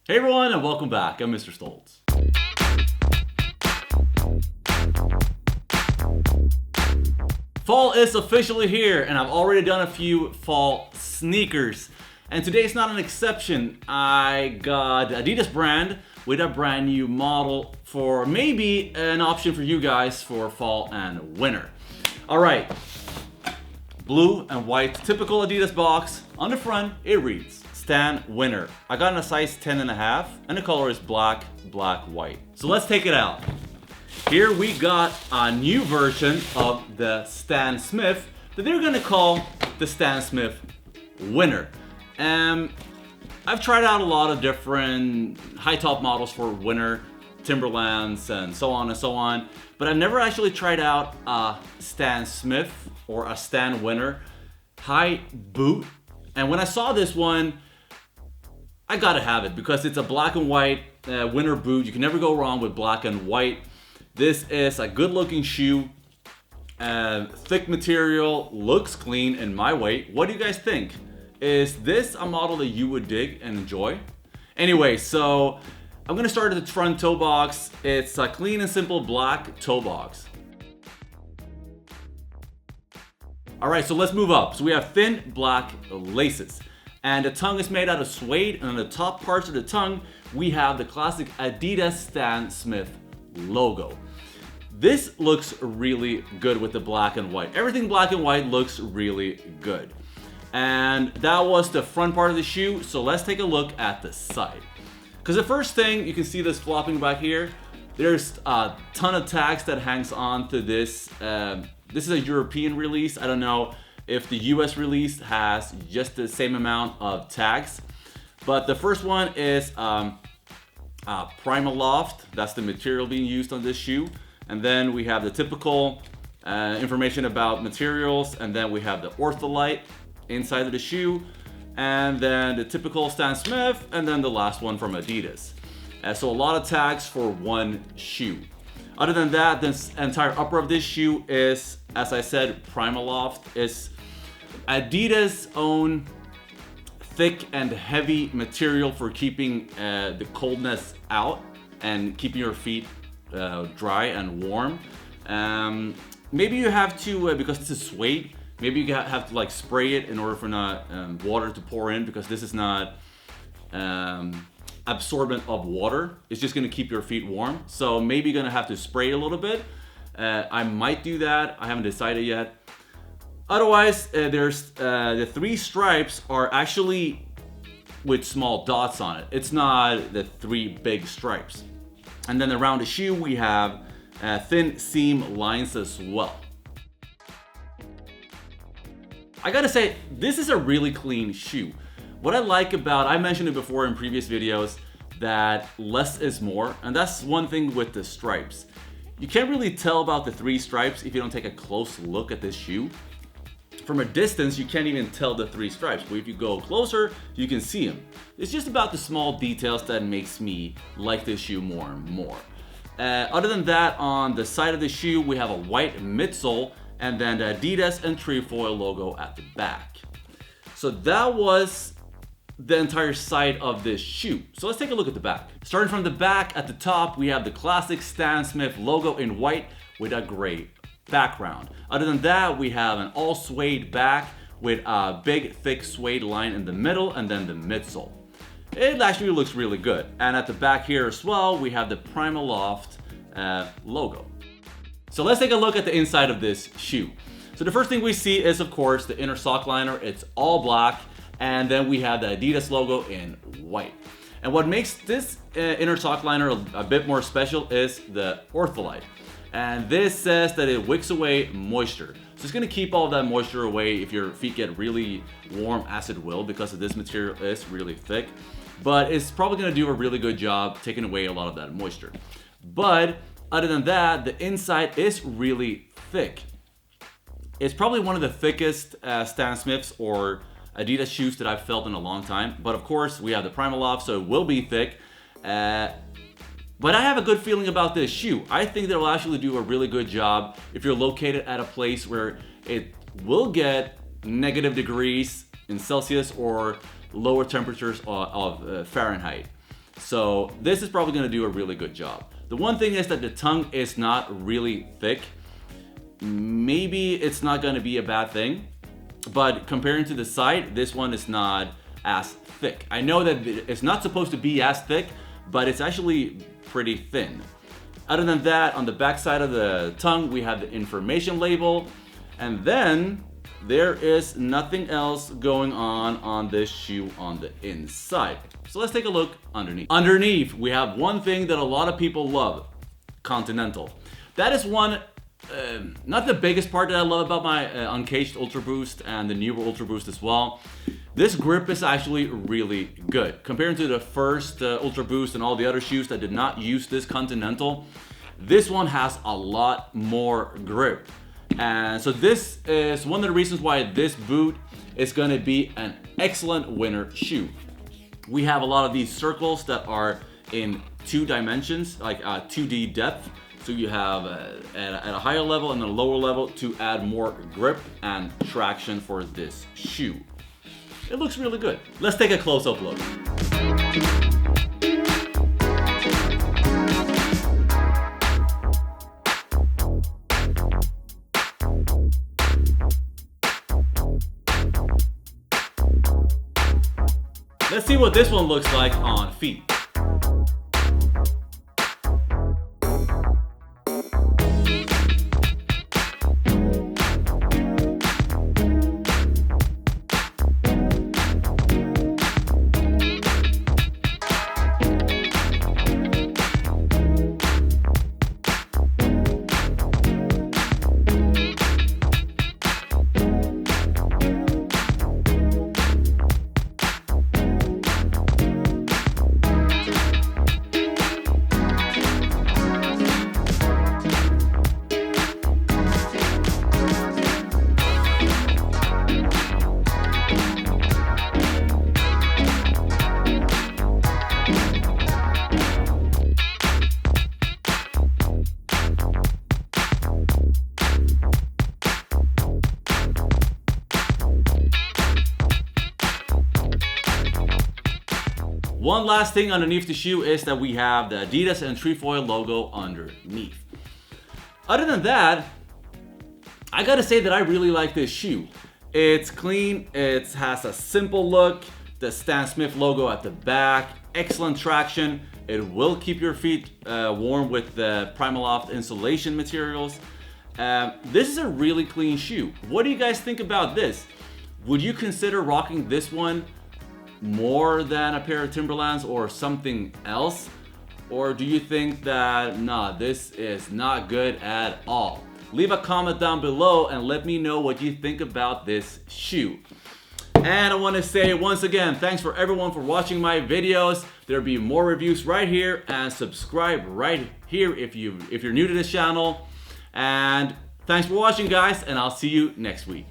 Hey everyone, and welcome back. I'm Mr. Stoltz. Fall is officially here, and I've already done a few fall sneakers. And today's not an exception. I got the Adidas brand with a brand new model for maybe an option for you guys for fall and winter. All right, blue and white, typical Adidas box. On the front, it reads Stan Winter. I got in a size 10.5, and the color is black, white. So let's take it out. Here we got a new version of the Stan Smith that they're gonna call the Stan Smith Winter. I've tried out a lot of different high top models for winter, Timberlands and so on, but I've never actually tried out a Stan Smith or a Stan Winter high boot. And when I saw this one, I gotta have it because it's a black and white winter boot. You can never go wrong with black and white. This is a good looking shoe, thick material, looks clean in my way. What do you guys think? Is this a model that you would dig and enjoy? Anyway, so I'm gonna start at the front toe box. It's a clean and simple black toe box. All right, so let's move up. So we have thin black laces, and the tongue is made out of suede, and on the top parts of the tongue, we have the classic Adidas Stan Smith logo. This looks really good with the black and white. Everything black and white looks really good. And that was the front part of the shoe, so let's take a look at the side. Because the first thing, you can see this flopping back here. There's a ton of tags that hangs on to this. This is a European release. I don't know if the US release has just the same amount of tags. But the first one is Primaloft. That's the material being used on this shoe. And then we have the typical information about materials. And then we have the Ortholite inside of the shoe. And then the typical Stan Smith. And then the last one from Adidas. So a lot of tags for one shoe. Other than that, this entire upper of this shoe is, as I said, Primaloft. It's Adidas' own thick and heavy material for keeping the coldness out and keeping your feet dry and warm. Maybe you have to, because this is suede, maybe you have to like spray it in order for not water to pour in, because this is not absorbent of water. It's just gonna keep your feet warm. So maybe you're gonna have to spray a little bit. I might do that. I haven't decided yet. Otherwise, there's the three stripes are actually with small dots on it. It's not the three big stripes. And then around the shoe, we have thin seam lines as well. I gotta say, this is a really clean shoe. What I like about, I mentioned it before in previous videos, that less is more. And that's one thing with the stripes. You can't really tell about the three stripes if you don't take a close look at this shoe. From a distance, you can't even tell the three stripes, but if you go closer, you can see them. It's just about the small details that makes me like this shoe more and more. Other than that, on the side of the shoe, we have a white midsole and then the Adidas and trefoil logo at the back. So that was the entire side of this shoe. So let's take a look at the back. Starting from the back, at the top, we have the classic Stan Smith logo in white with a gray background. Other than that, we have an all suede back with a big thick suede line in the middle and then the midsole. It actually looks really good. And at the back here as well, we have the Primaloft logo. So let's take a look at the inside of this shoe. So the first thing we see is, of course, the inner sock liner. It's all black. And then we have the Adidas logo in white. And what makes this inner sock liner a bit more special is the Ortholite. And this says that it wicks away moisture. So it's gonna keep all of that moisture away if your feet get really warm, as it will, because of this material is really thick. But it's probably gonna do a really good job taking away a lot of that moisture. But other than that, the inside is really thick. It's probably one of the thickest Stan Smiths or Adidas shoes that I've felt in a long time. But of course, we have the Primaloft, so it will be thick. But I have a good feeling about this shoe. I think that it'll actually do a really good job if you're located at a place where it will get negative degrees in Celsius or lower temperatures of Fahrenheit. So this is probably gonna do a really good job. The one thing is that the tongue is not really thick. Maybe it's not gonna be a bad thing, but comparing to the side, this one is not as thick. I know that it's not supposed to be as thick, but it's actually pretty thin. Other than that, on the back side of the tongue, we have the information label, and then there is nothing else going on this shoe on the inside. So let's take a look underneath. Underneath, we have one thing that a lot of people love, Continental. That is one, not the biggest part that I love about my Uncaged Ultra Boost and the newer Ultra Boost as well. This grip is actually really good. Compared to the first Ultra Boost and all the other shoes that did not use this Continental, this one has a lot more grip. And so this is one of the reasons why this boot is going to be an excellent winter shoe. We have a lot of these circles that are in 2 dimensions, like 2D depth. So you have at a higher level and a lower level to add more grip and traction for this shoe. It looks really good. Let's take a close-up look. Let's see what this one looks like on feet. One last thing underneath the shoe is that we have the Adidas and Trefoil logo underneath. Other than that, I gotta say that I really like this shoe. It's clean, it has a simple look, the Stan Smith logo at the back, excellent traction. It will keep your feet warm with the Primaloft insulation materials. This is a really clean shoe. What do you guys think about this? Would you consider rocking this one more than a pair of Timberlands or something else? Or do you think that, nah, this is not good at all? Leave a comment down below and let me know what you think about this shoe. And I want to say once again, thanks for everyone for watching my videos. There'll be more reviews right here, and subscribe right here if you're new to this channel. And thanks for watching, guys, and I'll see you next week.